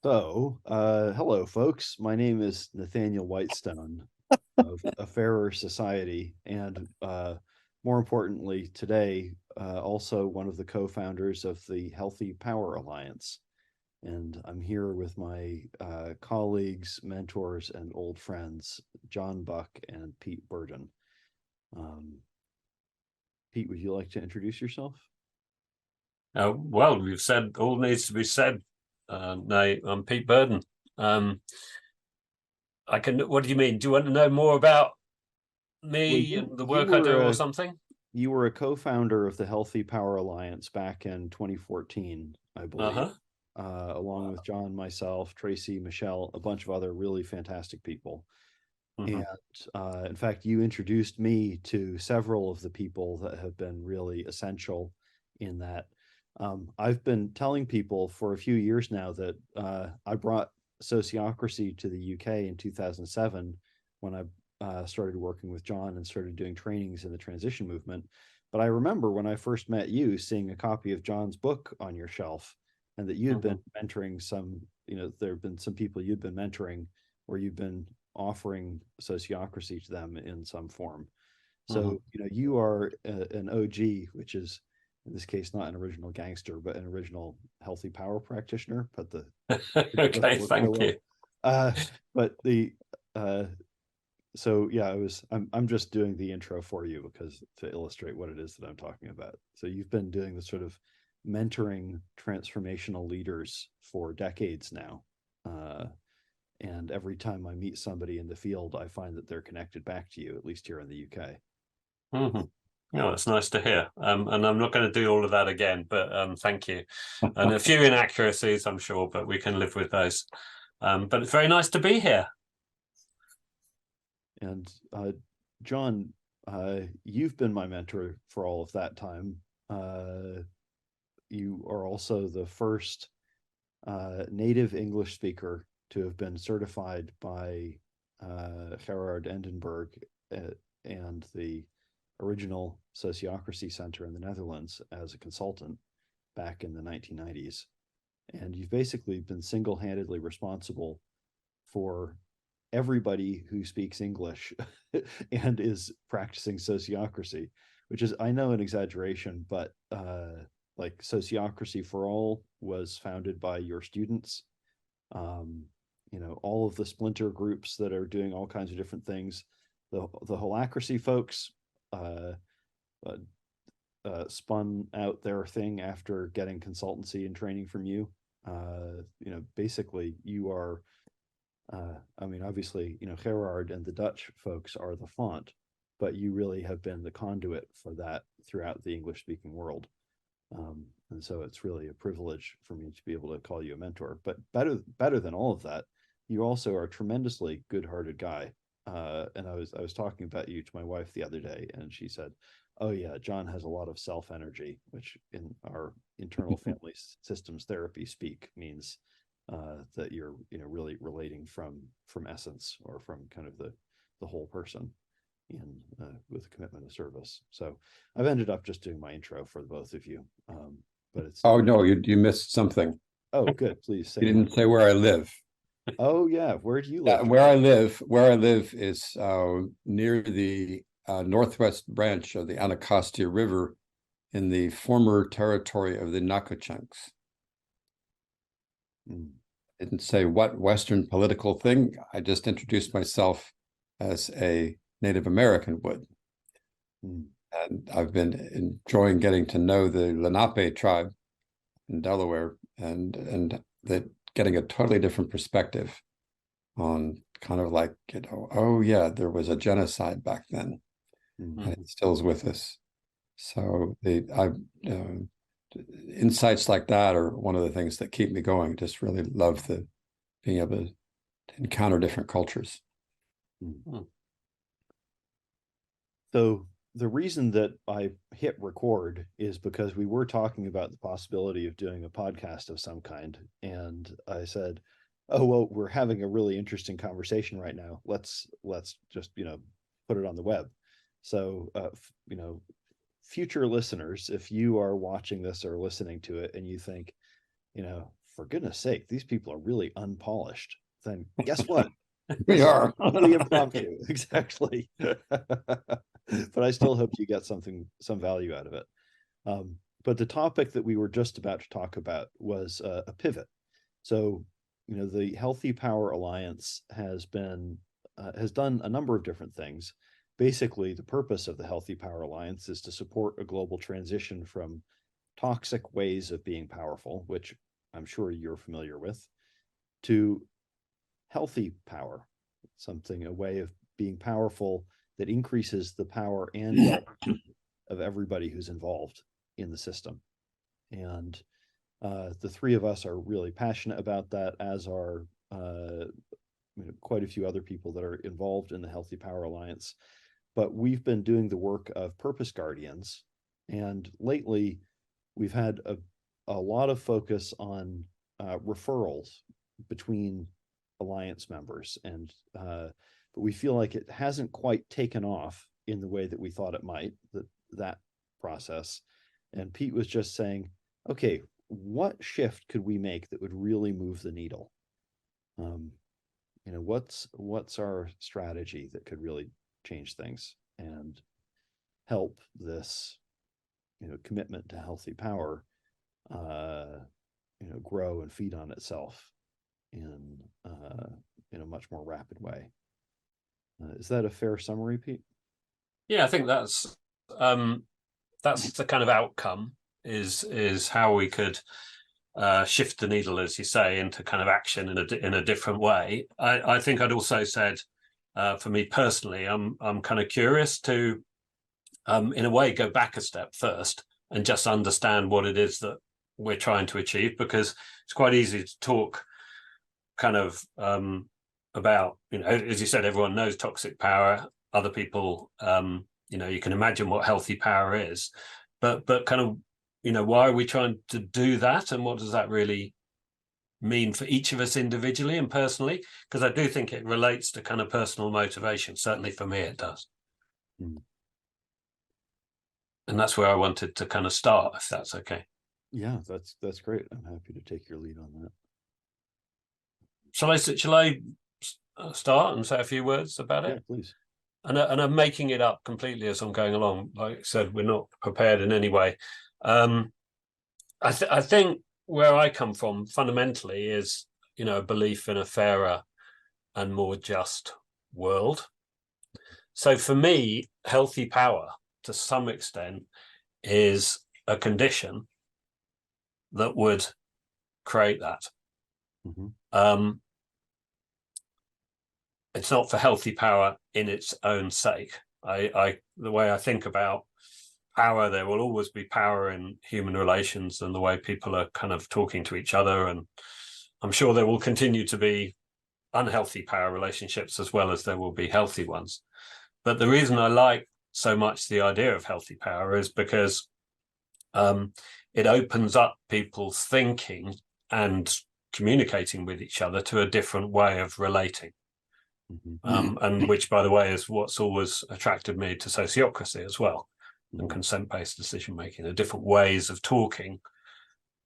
Hello, folks. My name is Nathaniel Whitestone of A Fairer Society, and more importantly, today, also one of the co-founders of the Healthy Power Alliance. And I'm here with my colleagues, mentors, and old friends, John Buck and Pete Burden. Pete, would you like to introduce yourself? Well, we've said all needs to be said. No, I'm Pete Burden. What do you mean? Do you want to know more about Well, me you and the you work I were do or a something? you were a co-founder of the Healthy Power Alliance back in 2014, I believe, Uh-huh. along with John, myself, Tracy, Michelle, a bunch of other really fantastic people. And Hmm. in fact, you introduced me to several of the people that have been really essential in that. I've been telling people for a few years now that I brought Sociocracy to the UK in 2007 when I started working with John and started doing trainings in the transition movement. But I remember when I first met you, seeing a copy of John's book on your shelf, and that you'd been Hmm. mentoring some, there have been some people you'd been mentoring where you've been offering sociocracy to them in some form. Hmm. So, you are an OG, which is in this case not an original gangster, but an original healthy power practitioner. But the it doesn't Okay, work so thank well. you. Uh, but the so yeah, I'm just doing the intro for you because to illustrate what it is that I'm talking about. So you've been doing the sort of mentoring transformational leaders for decades now. And every time I meet somebody in the field, I find that they're connected back to you, at least here in the UK. Hmm. Yeah, it's nice to hear. And I'm not going to do all of that again, but thank you. And a few inaccuracies, I'm sure, but we can live with those. But it's very nice to be here. And John, you've been my mentor for all of that time. You are also the first native English speaker to have been certified by Gerard Endenburg and the original Sociocracy Center in the Netherlands as a consultant back in the 1990s. And you've basically been single handedly responsible for everybody who speaks English and is practicing sociocracy, which is, I know, an exaggeration, but like Sociocracy for All was founded by your students. Um, all of the splinter groups that are doing all kinds of different things. The Holacracy folks uh, uh, spun out their thing after getting consultancy and training from you. Basically, you are obviously, Gerard and the Dutch folks are the font, but you really have been the conduit for that throughout the English speaking world. And so it's really a privilege for me to be able to call you a mentor. But better than all of that, you also are a tremendously good-hearted guy. And I was talking about you to my wife the other day, and she said, "Oh yeah, John has a lot of self energy," which in our internal family systems therapy speak means that you're really relating from essence or from kind of the whole person in with a commitment of service. So I've ended up just doing my intro for the both of you. But it's Oh no, you missed something. Oh, good. Please say You more. didn't say where I live. Oh yeah, where do you live, Where John? I live is near the northwest branch of the Anacostia River in the former territory of the Nacochanks. Mm, Didn't say what Western political thing. I just introduced myself as a Native American would. mm, And I've been enjoying getting to know the Lenape tribe in Delaware and that getting a totally different perspective on kind of like, oh yeah, there was a genocide back then, mm. and it still is with us. So insights like that are one of the things that keep me going. Just really love the being able to encounter different cultures. Mm. So the reason that I hit record is because we were talking about the possibility of doing a podcast of some kind, and I said, "Oh well, we're having a really interesting conversation right now. Let's just put it on the web." So future listeners, if you are watching this or listening to it and you think, for goodness sake, these people are really unpolished, then guess what? We are. Really impromptu, exactly. But I still hope you get some value out of it. But the topic that we were just about to talk about was a pivot. So, the Healthy Power Alliance has done a number of different things. Basically, the purpose of the Healthy Power Alliance is to support a global transition from toxic ways of being powerful, which I'm sure you're familiar with, to healthy power, a way of being powerful that increases the power and health of everybody who's involved in the system. And the three of us are really passionate about that, as are quite a few other people that are involved in the Healthy Power Alliance. But we've been doing the work of Purpose Guardians, and lately we've had a lot of focus on referrals between Alliance members, and but we feel like it hasn't quite taken off in the way that we thought it might, that process. And Pete was just saying, okay, what shift could we make that would really move the needle? What's our strategy that could really change things and help this, commitment to healthy power, grow and feed on itself in a much more rapid way. Is that a fair summary, Pete? Yeah, I think that's the kind of outcome is how we could shift the needle, as you say, into kind of action in a different way. I think I'd also said, for me personally, I'm kind of curious to, in a way, go back a step first and just understand what it is that we're trying to achieve, because it's quite easy to talk kind of about, as you said, everyone knows toxic power. Other people, you can imagine what healthy power is, but kind of, why are we trying to do that, and what does that really mean for each of us individually and personally? Because I do think it relates to kind of personal motivation. Certainly for me, it does. Mm. And that's where I wanted to kind of start, if that's okay. Yeah, that's great. I'm happy to take your lead on that. Shall I start and say a few words about it? Yeah, please. And I'm making it up completely as I'm going along. Like I said, we're not prepared in any way. I think where I come from fundamentally is, a belief in a fairer and more just world. So for me, healthy power, to some extent, is a condition that would create that. Mm-hmm. It's not for healthy power in its own sake. The way I think about power, there will always be power in human relations and the way people are kind of talking to each other, and I'm sure there will continue to be unhealthy power relationships as well as there will be healthy ones. But the reason I like so much the idea of healthy power is because it opens up people's thinking and communicating with each other to a different way of relating. Mm-hmm. And which, by the way, is what's always attracted me to sociocracy as well, and consent-based decision-making, the different ways of talking.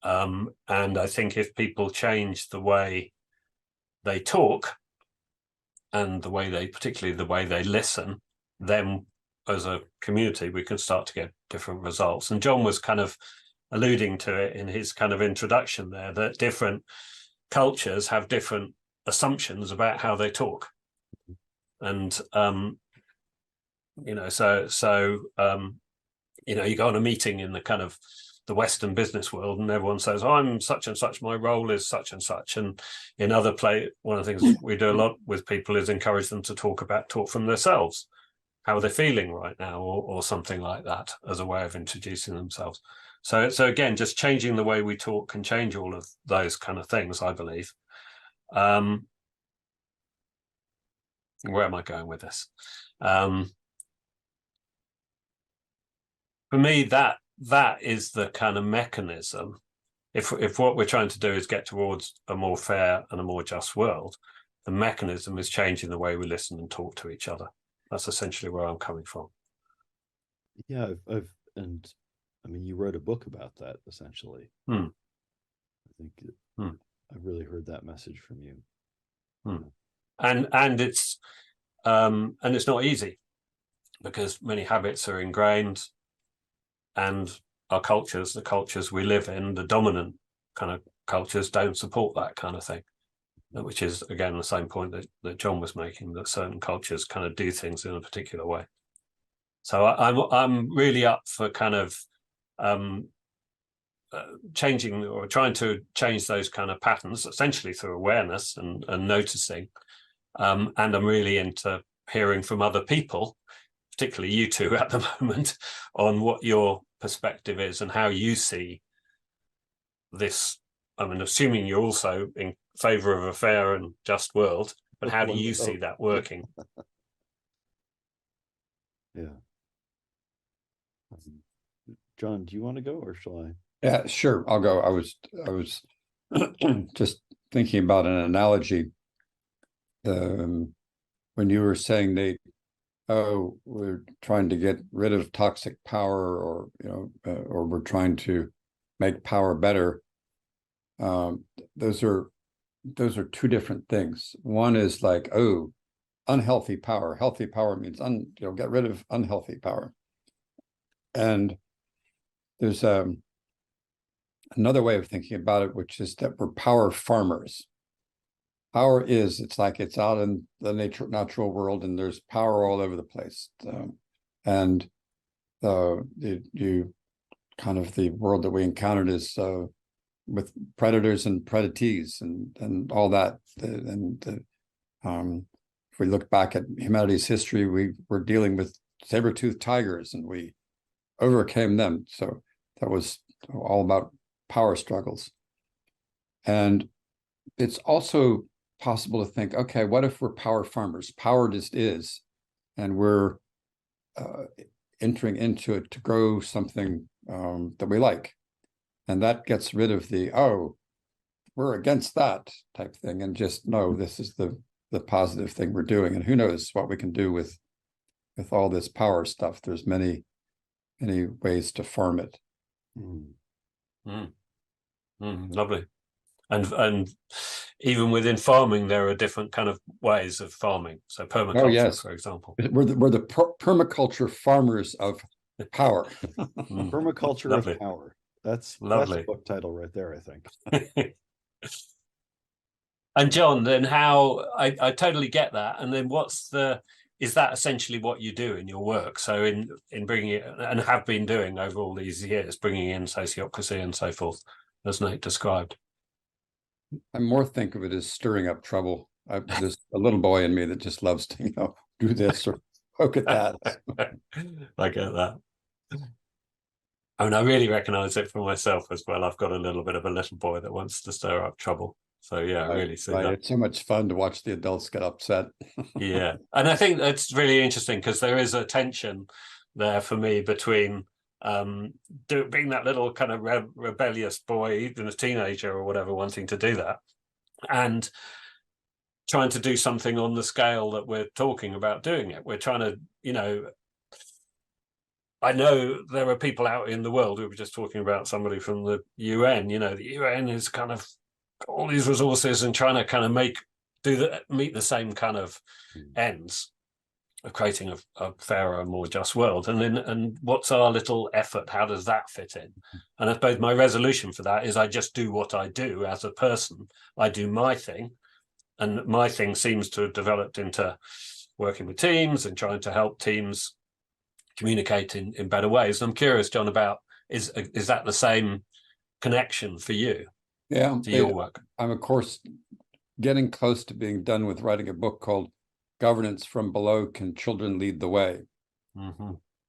And I think if people change the way they talk and particularly the way they listen, then as a community, we can start to get different results. And John was kind of alluding to it in his kind of introduction there, that different cultures have different assumptions about how they talk. And, you go on a meeting in the kind of the Western business world and everyone says, oh, I'm such and such, my role is such and such. And in other one of the things we do a lot with people is encourage them to talk from themselves. How are they feeling right now, or something like that, as a way of introducing themselves. So again, just changing the way we talk can change all of those kind of things, I believe. Where am I going with this? For me, that is the kind of mechanism. If what we're trying to do is get towards a more fair and a more just world, the mechanism is changing the way we listen and talk to each other. That's essentially where I'm coming from. Yeah, you wrote a book about that, essentially. think Hmm. I've really heard that message from you. And it's not easy, because many habits are ingrained, and our cultures, the cultures we live in, the dominant kind of cultures, don't support that kind of thing, which is again the same point that John was making, that certain cultures kind of do things in a particular way. So I'm really up for kind of changing, or trying to change those kind of patterns, essentially through awareness and noticing. And I'm really into hearing from other people, particularly you two at the moment, on what your perspective is and how you see this. I mean, assuming you're also in favor of a fair and just world, but how do you see that working? Yeah. John, do you want to go, or shall I? Yeah, sure. I'll go. I was just thinking about an analogy. When you were saying, Nate, oh, we're trying to get rid of toxic power, or or we're trying to make power better. Those are two different things. One is like, oh, unhealthy power. Healthy power means get rid of unhealthy power. And there's another way of thinking about it, which is that we're power farmers. Power is, it's like it's out in the natural world, and there's power all over the place. And you kind of, the world that we encountered is with predators and predatees and all that. If we look back at humanity's history, we were dealing with saber-toothed tigers, and we overcame them. So that was all about power struggles. And it's also possible to think, okay, what if we're power farmers? Power just is, and we're entering into it to grow something that we like. And that gets rid of the, oh, we're against that type thing, and just, no, this is the positive thing we're doing. And who knows what we can do with all this power stuff. There's many ways to farm it. Lovely. And even within farming, there are different kind of ways of farming. So permaculture, for example. We're the permaculture farmers of power. Permaculture of power. That's a book title right there, I think. And John, then how, I totally get that. And then is that essentially what you do in your work? So in bringing it, and have been doing over all these years, bringing in sociocracy and so forth, as Nate described? I more think of it as stirring up trouble. There's a little boy in me that just loves to, do this or poke at that. I get that. I mean, I really recognize it for myself as well. I've got a little bit of a little boy that wants to stir up trouble. So yeah, I really see that. It's so much fun to watch the adults get upset. Yeah. And I think that's really interesting, because there is a tension there for me between being that little kind of rebellious boy, even a teenager or whatever, wanting to do that, and trying to do something on the scale that we're talking about doing it. We're trying to, I know there are people out in the world, we were just talking about somebody from the UN, the UN is kind of all these resources and trying to kind of meet the same kind of ends of creating a fairer, more just world. And what's our little effort? How does that fit in? And I suppose my resolution for that is I just do what I do as a person. I do my thing, and my thing seems to have developed into working with teams and trying to help teams communicate in better ways. And I'm curious, John, about is that the same connection for you? Yeah, to your work? I'm, of course, getting close to being done with writing a book called Governance from Below: Can Children Lead the Way?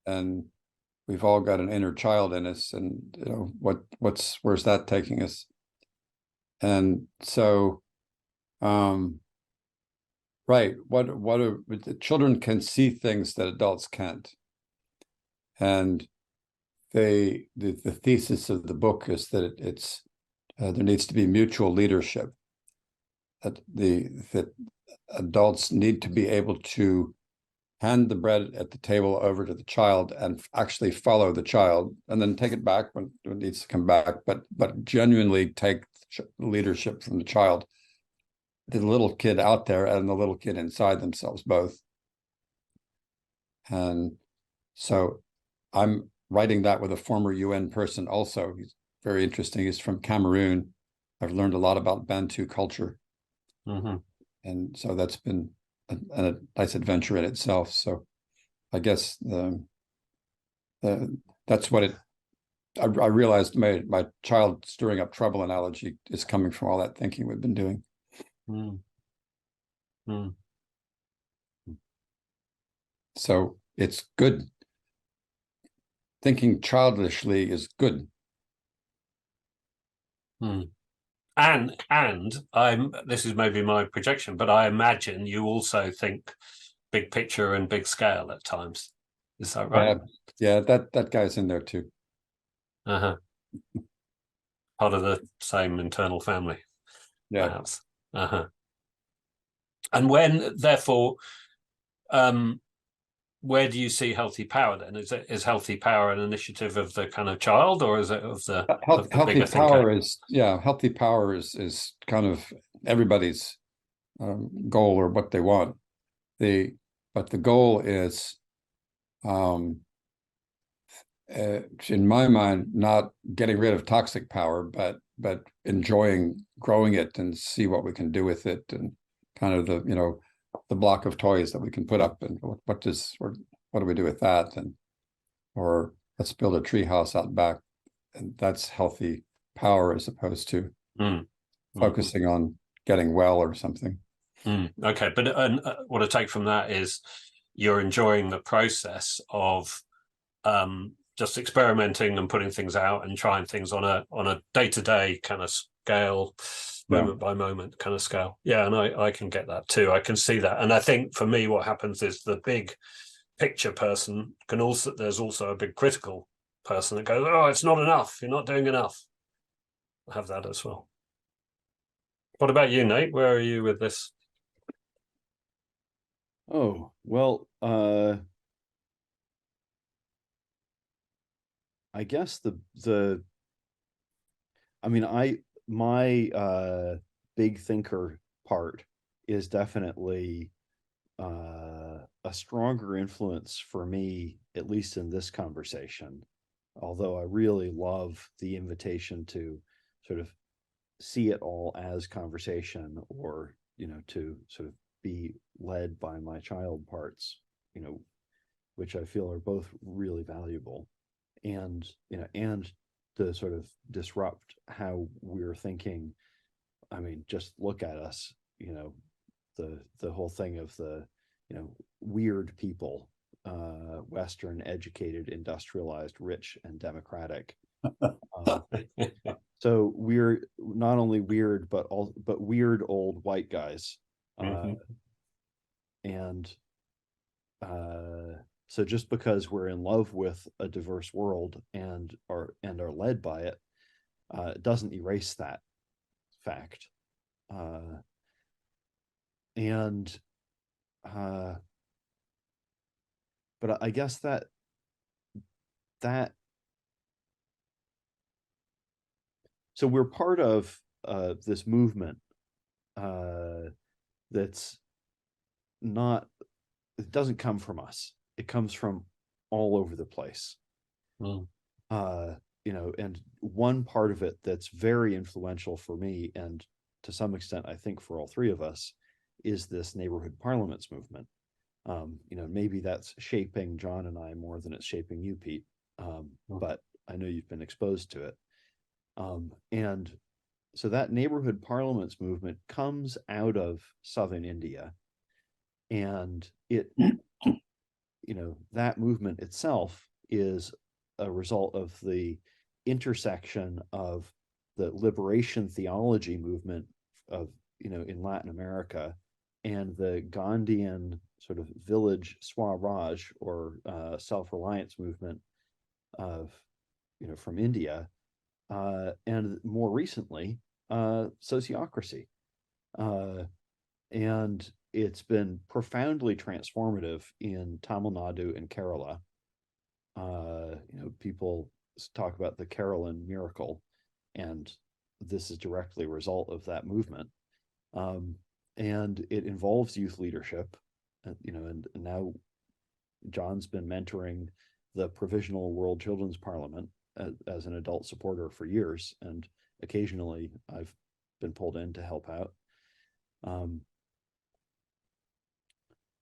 And we've all got an inner child in us, and where's that taking us? And so right, the children can see things that adults can't. And the thesis of the book is that it's there needs to be mutual leadership. That adults need to be able to hand the bread at the table over to the child and actually follow the child, and then take it back when it needs to come back, but genuinely take leadership from the child, the little kid out there and the little kid inside themselves both. And so I'm writing that with a former UN person also. He's very interesting. He's from Cameroon. I've learned a lot about Bantu culture. Mm-hmm. And so that's been a nice adventure in itself. So I guess that's what I realized my child stirring up trouble analogy is coming from all that thinking we've been doing. Mm. Mm. So it's good. Thinking childishly is good. Mm. And this is maybe my projection, but I imagine you also think big picture and big scale at times. Is that right? Yeah, that guy's in there too. Uh-huh. Part of the same internal family, Yeah. perhaps. Uh-huh. And when, therefore, where do you see healthy power then? Is healthy power an initiative of the kind of child, or is it of the Healthy bigger power thinker? healthy power is kind of everybody's goal or what they want. But the goal is, in my mind, not getting rid of toxic power, but enjoying growing it and see what we can do with it, and kind of the block of toys that we can put up, and what do we do with that, or let's build a tree house out back, and that's healthy power as opposed to focusing on getting well or something. Okay, but what I take from that is you're enjoying the process of just experimenting and putting things out and trying things on a day-to-day kind of scale, moment by moment kind of scale. Yeah, and I can get that too. I can see that. And I think for me, what happens is the big picture person there's also a big critical person that goes, oh, it's not enough. You're not doing enough. I have that as well. What about you, Nate? Where are you with this? Oh, well, I guess my big thinker part is definitely a stronger influence for me, at least in this conversation. Although I really love the invitation to sort of see it all as conversation, or, to sort of be led by my child parts, which I feel are both really valuable. And, and to sort of disrupt how we're thinking. I mean, just look at us, the whole thing of the, weird people, Western, educated, industrialized, rich, and democratic. So we're not only weird, but weird old white guys. And so just because we're in love with a diverse world and are led by it, doesn't erase that fact. And but I guess that so we're part of this movement that's not, it doesn't come from us. It comes from all over the place. And one part of it that's very influential for me, and to some extent, I think for all three of us, is this neighborhood parliaments movement. Maybe that's shaping John and I more than it's shaping you, Pete. But I know you've been exposed to it. And so that neighborhood parliaments movement comes out of Southern India. And it, that movement itself is a result of the intersection of the liberation theology movement of, in Latin America, and the Gandhian sort of village Swaraj, or self-reliance movement of, from India, and more recently, sociocracy. And it's been profoundly transformative in Tamil Nadu and Kerala. People talk about the Kerala miracle, and this is directly a result of that movement. And it involves youth leadership, and now John's been mentoring the Provisional World Children's Parliament as an adult supporter for years, and occasionally I've been pulled in to help out.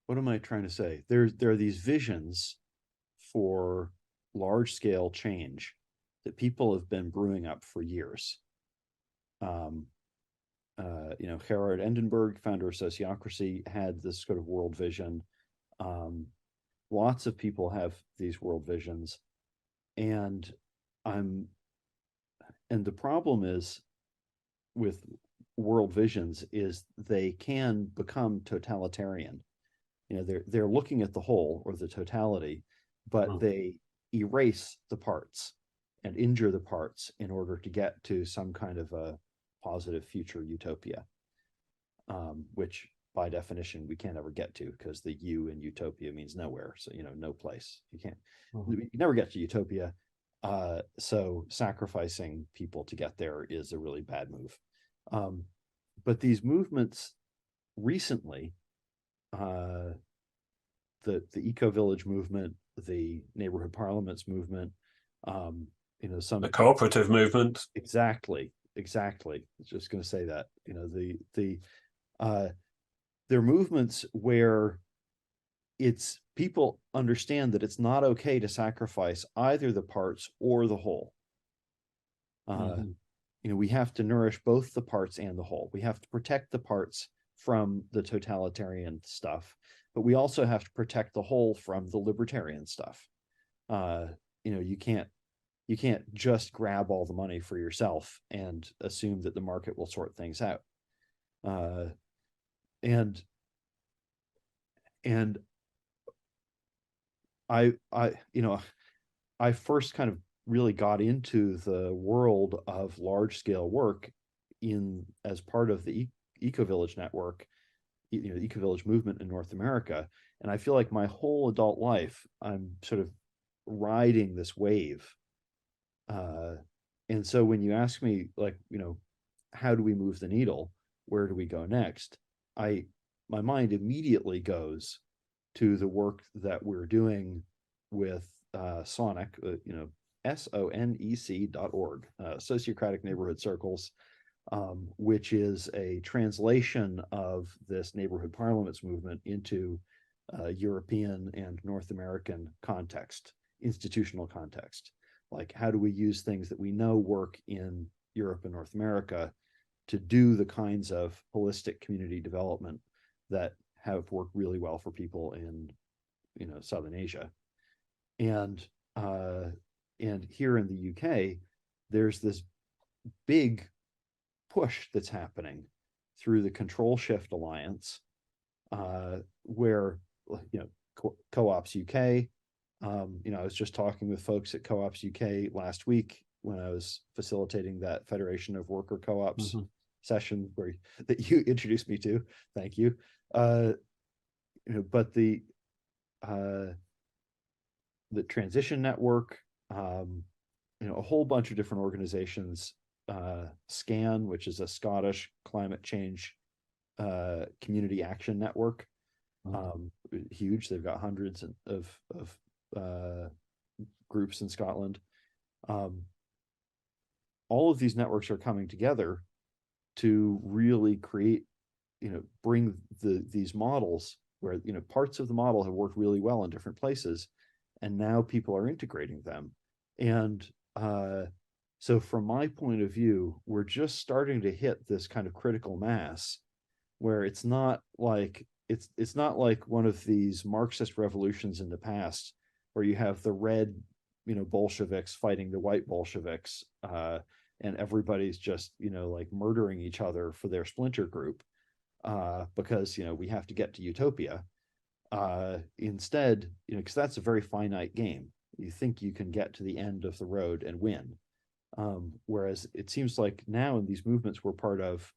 What am I trying to say? There are these visions for large scale change that people have been brewing up for years. Gerard Endenberg, founder of Sociocracy, had this sort of world vision. Lots of people have these world visions, and the problem is with world visions is they can become totalitarian. They're looking at the whole or the totality, but they erase the parts and injure the parts in order to get to some kind of a positive future utopia, which by definition we can't ever get to, because the U in utopia means nowhere. So, no place. You can never get to utopia. So sacrificing people to get there is a really bad move. But these movements recently, the eco-village movement, the neighborhood parliaments movement, some the cooperative movement. Exactly. I was just going to say that, they're movements where it's people understand that it's not okay to sacrifice either the parts or the whole. We have to nourish both the parts and the whole. We have to protect the parts from the totalitarian stuff, but we also have to protect the whole from the libertarian stuff. You can't just grab all the money for yourself and assume that the market will sort things out. And I first kind of really got into the world of large scale work as part of the eco-village network, the eco-village movement in North America. And I feel like my whole adult life, I'm sort of riding this wave. And so when you ask me, like, how do we move the needle? Where do we go next? My mind immediately goes to the work that we're doing with Sonic, SONEC.org, Sociocratic Neighborhood Circles, which is a translation of this neighborhood parliaments movement into European and North American context, institutional context. Like, how do we use things that we know work in Europe and North America to do the kinds of holistic community development that have worked really well for people in, Southern Asia. And here in the UK, there's this big push that's happening through the Control Shift Alliance, where, Co-ops UK, I was just talking with folks at Co-ops UK last week when I was facilitating that Federation of Worker Co-ops session that you introduced me to. Thank you. But the Transition Network, a whole bunch of different organizations, SCAN, which is a Scottish climate change community action network, huge. They've got hundreds of groups in Scotland. All of these networks are coming together to really create, bring these models where, parts of the model have worked really well in different places, and now people are integrating them. And so from my point of view, we're just starting to hit this kind of critical mass where it's not like one of these Marxist revolutions in the past where you have the red, Bolsheviks fighting the white Bolsheviks, and everybody's just, like murdering each other for their splinter group, because, we have to get to utopia. Instead, because that's a very finite game. You think you can get to the end of the road and win. Whereas it seems like now in these movements we're part of,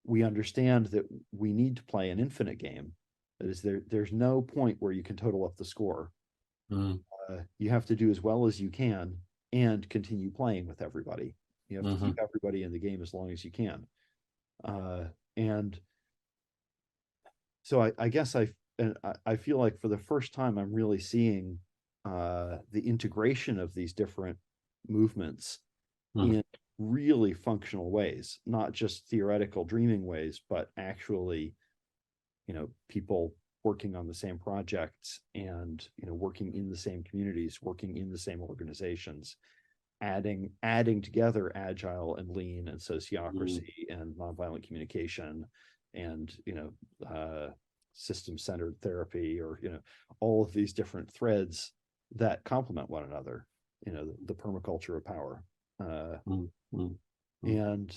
we understand that we need to play an infinite game. That is, there's no point where you can total up the score. You have to do as well as you can and continue playing with everybody. You have to keep everybody in the game as long as you can. And so I guess I feel like for the first time I'm really seeing the integration of these different movements in really functional ways, not just theoretical dreaming ways, but actually, people working on the same projects and, working in the same communities, working in the same organizations, adding together agile and lean and sociocracy and nonviolent communication and, system-centered therapy, or, all of these different threads that complement one another, the permaculture of power. And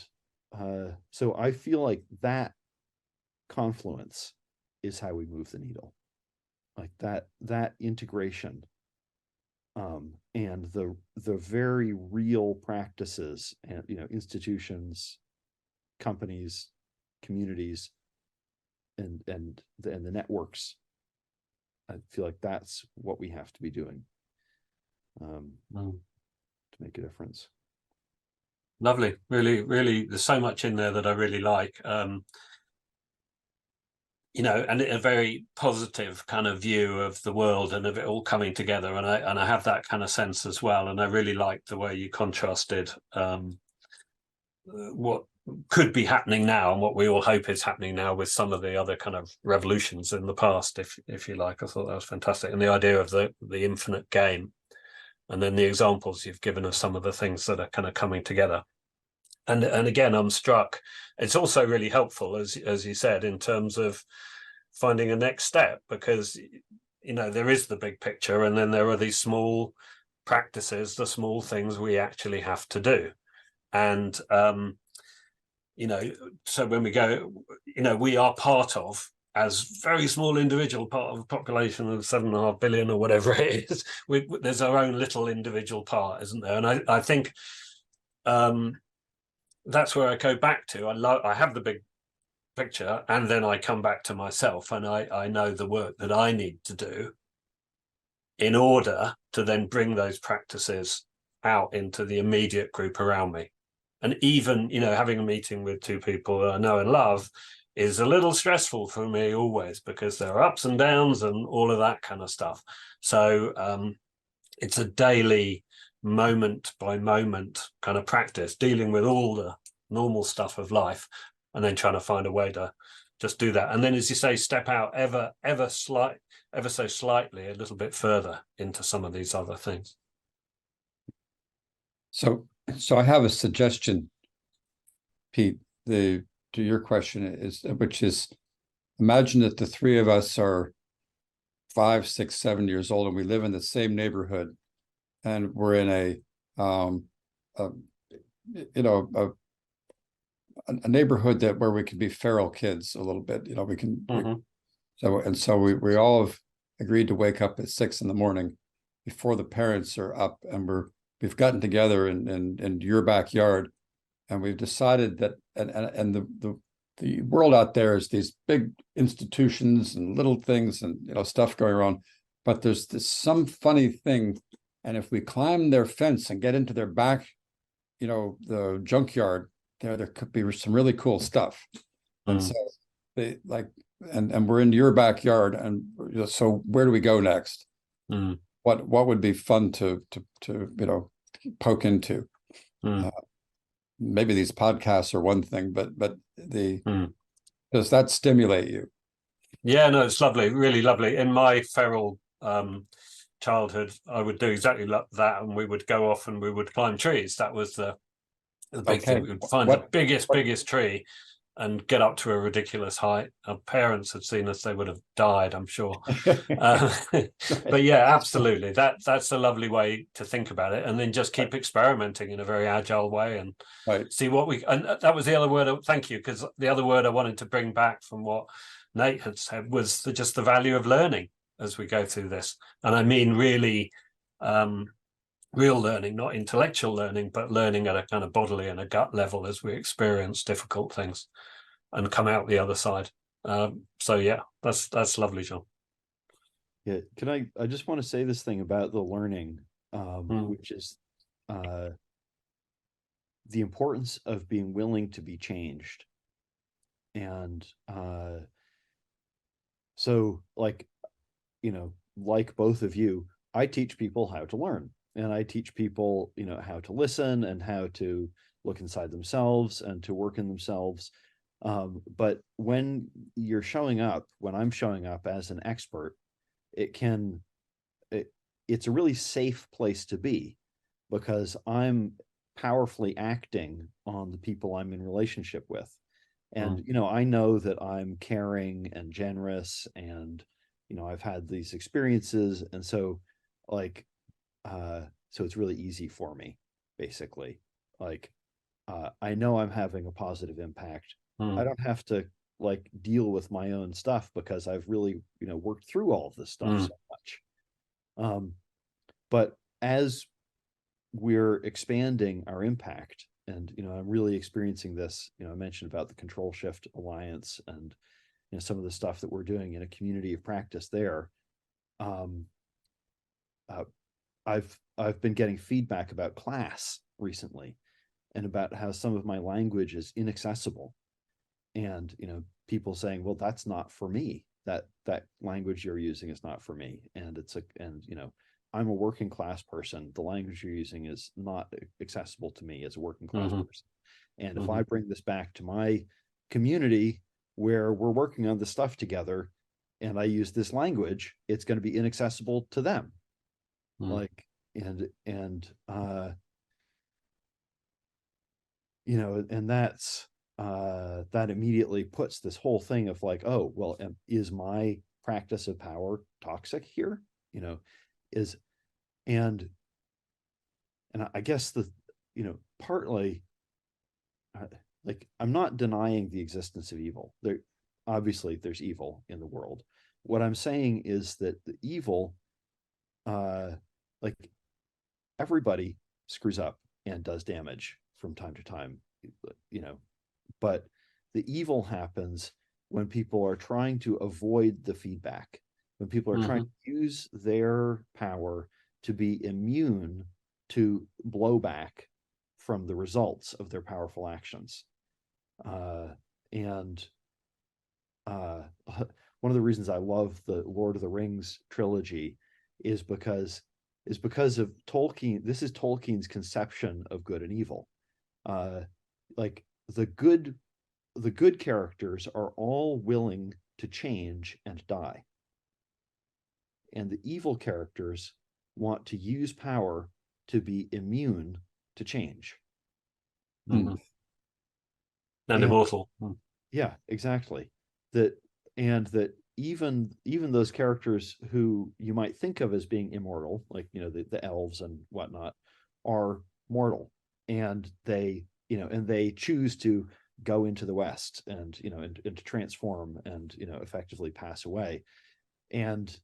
so I feel like that confluence is how we move the needle, like that integration, and the very real practices and, institutions, companies, communities, and the networks. I feel like that's what we have to be doing to make a difference. Lovely. Really, really, there's so much in there that I really like. And a very positive kind of view of the world and of it all coming together. And I have that kind of sense as well. And I really like the way you contrasted what could be happening now and what we all hope is happening now with some of the other kind of revolutions in the past, if you like. I thought that was fantastic. And the idea of the infinite game, and then the examples you've given of some of the things that are kind of coming together. And again, I'm struck. It's also really helpful, as you said, in terms of finding a next step, because there is the big picture, and then there are these small practices, the small things we actually have to do. And so when we go, we are part of, as very small individual part of a population of 7.5 billion or whatever it is, there's our own little individual part, isn't there? And I think that's where I go back to. I have the big picture, and then I come back to myself, and I know the work that I need to do in order to then bring those practices out into the immediate group around me. And even, having a meeting with two people that I know and love is a little stressful for me always, because there are ups and downs and all of that kind of stuff. So it's a daily, moment by moment kind of practice, dealing with all the normal stuff of life, and then trying to find a way to just do that. And then, as you say, step out ever so slightly a little bit further into some of these other things. So I have a suggestion, Pete, to your question which is, imagine that the three of us are 5, 6, 7 years old, and we live in the same neighborhood, and we're in a neighborhood where we can be feral kids a little bit. We can. So we all have agreed to wake up at 6 a.m. before the parents are up, and we've gotten together in your backyard, and we've decided that, and the world out there is these big institutions and little things and stuff going on, but there's some funny thing, and if we climb their fence and get into their back, the junkyard, there could be some really cool stuff. And so they and we're in your backyard, and so where do we go next? What would be fun to poke into? Maybe these podcasts are one thing, but does that stimulate you? Yeah, no, it's lovely, really lovely. In my feral childhood, I would do exactly that, and we would go off and we would climb trees. That was the big thing. We would find the biggest tree and get up to a ridiculous height. Our parents had seen us, they would have died, I'm sure. But yeah, absolutely. That's a lovely way to think about it. And then just keep experimenting in a very agile way and see what and that was the other word. Thank you, because the other word I wanted to bring back from what Nate had said was just the value of learning as we go through this. And I mean, really, real learning, not intellectual learning, but learning at a kind of bodily and a gut level as we experience difficult things and come out the other side. So yeah, that's lovely, John. Yeah, I just want to say this thing about the learning, which is the importance of being willing to be changed. And so like, like both of you, I teach people how to learn, and I teach people, how to listen and how to look inside themselves and to work in themselves. But when I'm showing up as an expert, it's a really safe place to be, because I'm powerfully acting on the people I'm in relationship with. And, I know that I'm caring and generous, and, I've had these experiences. And so like, so it's really easy for me, basically. Like, I know I'm having a positive impact. I don't have to like deal with my own stuff, because I've really, worked through all of this stuff so much. But as we're expanding our impact, and I'm really experiencing this, I mentioned about the Control Shift Alliance, and some of the stuff that we're doing in a community of practice there. I've been getting feedback about class recently, and about how some of my language is inaccessible, and people saying, well, that's not for me, that language you're using is not for me. And I'm a working class person, the language you're using is not accessible to me as a working class person. And if I bring this back to my community where we're working on this stuff together, and I use this language, it's going to be inaccessible to them. Like, and that's that immediately puts this whole thing of like, oh, well, is my practice of power toxic here? Is and I guess partly, like, I'm not denying the existence of evil. There obviously there's evil in the world. What I'm saying is that the evil, like, everybody screws up and does damage from time to time, but the evil happens when people are trying to avoid the feedback, when people are trying to use their power to be immune to blowback from the results of their powerful actions. And one of the reasons I love the Lord of the Rings trilogy is because of Tolkien. This is Tolkien's conception of good and evil. Like, the good characters are all willing to change and die, and the evil characters want to use power to be immune to change. And immortal. Yeah, exactly. That even those characters who you might think of as being immortal, like the elves and whatnot, are mortal, and they choose to go into the West, and and to transform, and effectively pass away. And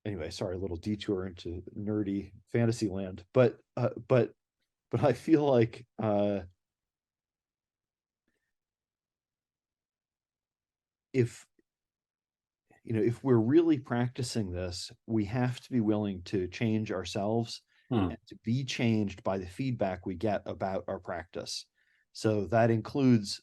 anyway, sorry, a little detour into nerdy fantasy land, but I feel like if we're really practicing this, we have to be willing to change ourselves and to be changed by the feedback we get about our practice. So that includes,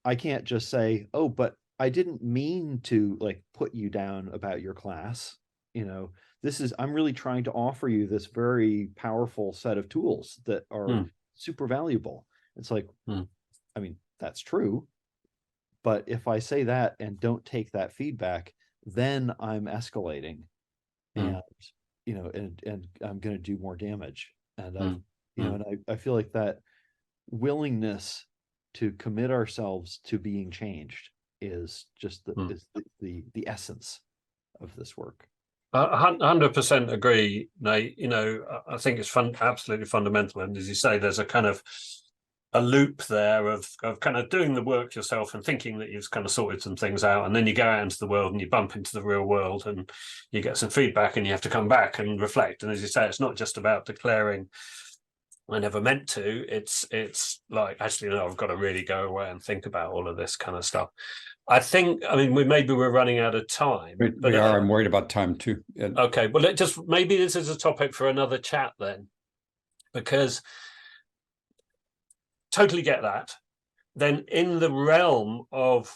I can't just say, oh, but I didn't mean to like put you down about your class. I'm really trying to offer you this very powerful set of tools that are super valuable. It's like, I mean, that's true. But if I say that and don't take that feedback, then I'm escalating, and and I'm going to do more damage. And I feel like that willingness to commit ourselves to being changed is just the essence of this work. 100% agree, Nate. I think it's absolutely fundamental. And as you say, there's a kind of a loop there of kind of doing the work yourself and thinking that you've kind of sorted some things out, and then you go out into the world and you bump into the real world and you get some feedback, and you have to come back and reflect. And as you say, it's not just about declaring I never meant to. It's like, actually, no, I've got to really go away and think about all of this kind of stuff. I think, I mean, we're running out of time. We are. I'm worried about time too. Okay, well, maybe this is a topic for another chat then, because totally get that. Then in the realm of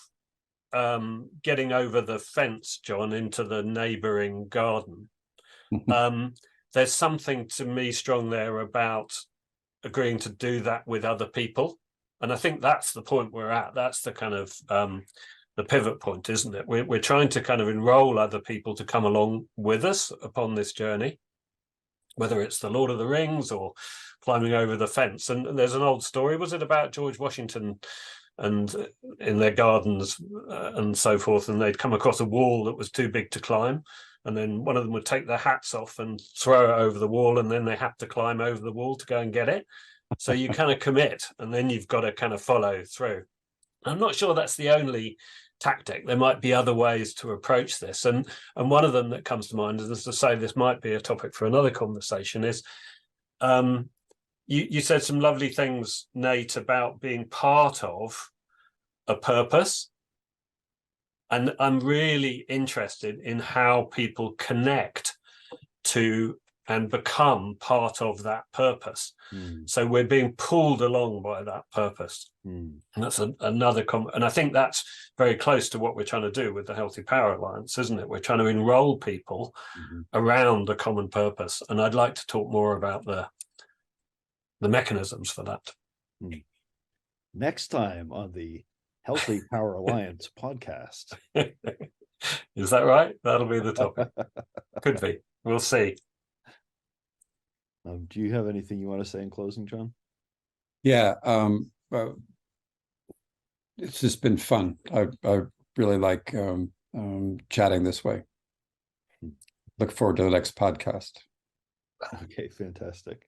getting over the fence, John, into the neighboring garden, there's something to me strong there about agreeing to do that with other people. And I think that's the point we're at. That's the kind of the pivot point, isn't it? We're trying to kind of enroll other people to come along with us upon this journey, whether it's the Lord of the Rings or climbing over the fence. And there's an old story, was it about George Washington and in their gardens and so forth, and they'd come across a wall that was too big to climb, and then one of them would take their hats off and throw it over the wall, and then they have to climb over the wall to go and get it. So you kind of commit, and then you've got to kind of follow through. I'm not sure that's the only tactic. There might be other ways to approach this, and one of them that comes to mind, is, as I say, this might be a topic for another conversation, is you said some lovely things, Nate, about being part of a purpose. And I'm really interested in how people connect to and become part of that purpose. So we're being pulled along by that purpose. And that's another and I think that's very close to what we're trying to do with the Healthy Power Alliance, isn't it? We're trying to enroll people around a common purpose. And I'd like to talk more about the mechanisms for that. Next time on the Healthy Power Alliance podcast. Is that right? That'll be the topic. Could be. We'll see. Do you have anything you want to say in closing, John? Yeah. It's just been fun. I really like chatting this way. Look forward to the next podcast. Okay, fantastic.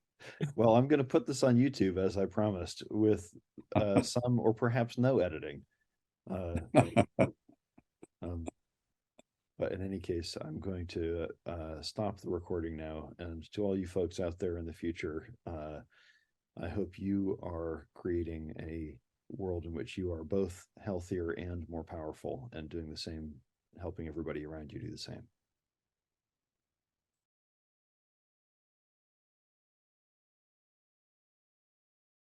Well, I'm going to put this on YouTube, as I promised, with some or perhaps no editing. But in any case, I'm going to stop the recording now. And to all you folks out there in the future, I hope you are creating a world in which you are both healthier and more powerful, and doing the same, helping everybody around you do the same.